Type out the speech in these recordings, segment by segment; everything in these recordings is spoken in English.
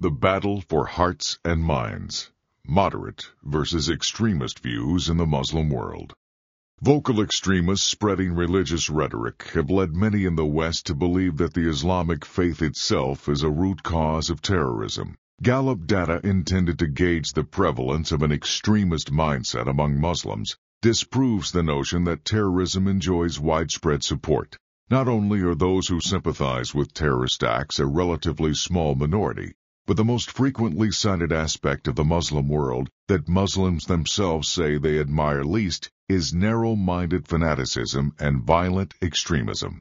The battle for hearts and minds. Moderate versus extremist views in the Muslim world. Vocal extremists spreading religious rhetoric have led many in the West to believe that the Islamic faith itself is a root cause of terrorism. Gallup data intended to gauge the prevalence of an extremist mindset among Muslims disproves the notion that terrorism enjoys widespread support. Not only are those who sympathize with terrorist acts a relatively small minority, but the most frequently cited aspect of the Muslim world that Muslims themselves say they admire least is narrow-minded fanaticism and violent extremism.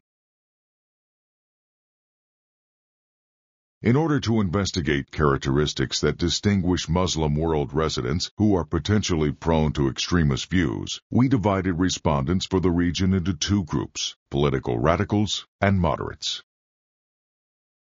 In order to investigate characteristics that distinguish Muslim world residents who are potentially prone to extremist views, we divided respondents for the region into two groups: political radicals and moderates.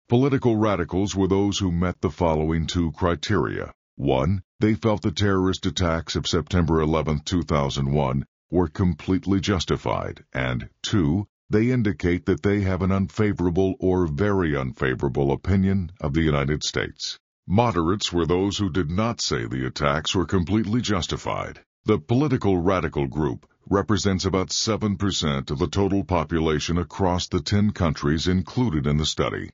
Political radicals were those who met the following two criteria. 1. They felt the terrorist attacks of September 11, 2001 were completely justified, and 2. They indicate that they have an unfavorable or very unfavorable opinion of the United States. Moderates were those who did not say the attacks were completely justified. The political radical group represents about 7% of the total population across the 10 countries included in the study.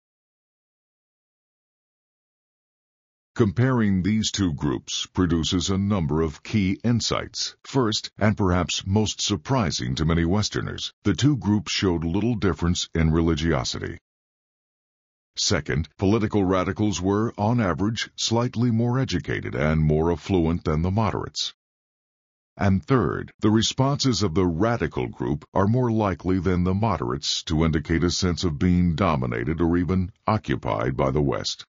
Comparing these two groups produces a number of key insights. First, and perhaps most surprising to many Westerners, the two groups showed little difference in religiosity. Second, political radicals were, on average, slightly more educated and more affluent than the moderates. And third, the responses of the radical group are more likely than the moderates to indicate a sense of being dominated or even occupied by the West.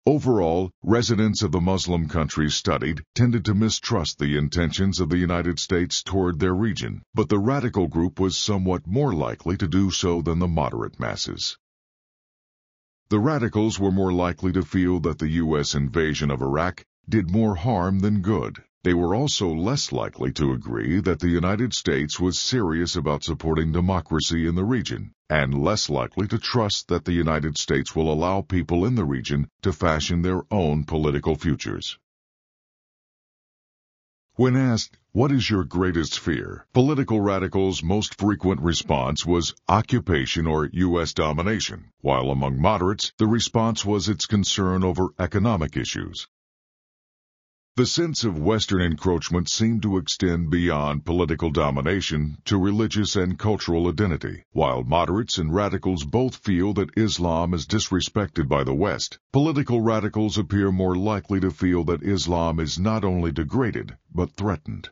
Overall, residents of the Muslim countries studied tended to mistrust the intentions of the United States toward their region, but the radical group was somewhat more likely to do so than the moderate masses. The radicals were more likely to feel that the U.S. invasion of Iraq did more harm than good. They were also less likely to agree that the United States was serious about supporting democracy in the region, and less likely to trust that the United States will allow people in the region to fashion their own political futures. When asked, "What is your greatest fear?" political radicals' most frequent response was occupation or U.S. domination, while among moderates, the response was its concern over economic issues. The sense of Western encroachment seemed to extend beyond political domination to religious and cultural identity. While moderates and radicals both feel that Islam is disrespected by the West, political radicals appear more likely to feel that Islam is not only degraded, but threatened.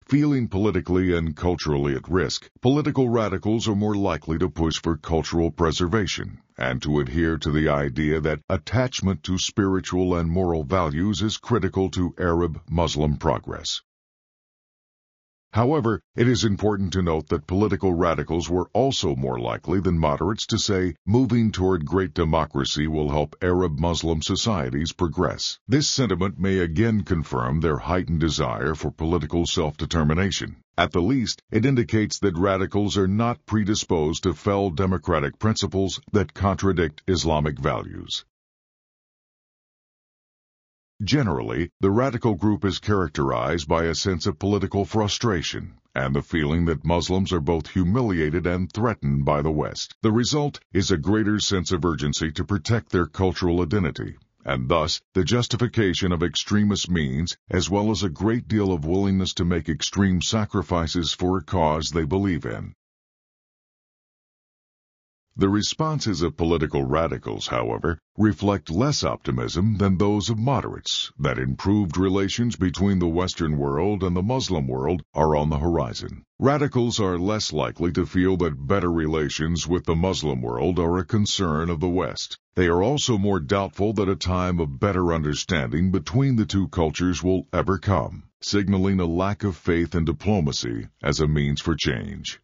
Feeling politically and culturally at risk, political radicals are more likely to push for cultural preservation and to adhere to the idea that attachment to spiritual and moral values is critical to Arab-Muslim progress. However, it is important to note that political radicals were also more likely than moderates to say moving toward great democracy will help Arab-Muslim societies progress. This sentiment may again confirm their heightened desire for political self-determination. At the least, it indicates that radicals are not predisposed to fell democratic principles that contradict Islamic values. Generally, the radical group is characterized by a sense of political frustration and the feeling that Muslims are both humiliated and threatened by the West. The result is a greater sense of urgency to protect their cultural identity, and thus the justification of extremist means, as well as a great deal of willingness to make extreme sacrifices for a cause they believe in. The responses of political radicals, however, reflect less optimism than those of moderates that improved relations between the Western world and the Muslim world are on the horizon. Radicals are less likely to feel that better relations with the Muslim world are a concern of the West. They are also more doubtful that a time of better understanding between the two cultures will ever come, signaling a lack of faith in diplomacy as a means for change.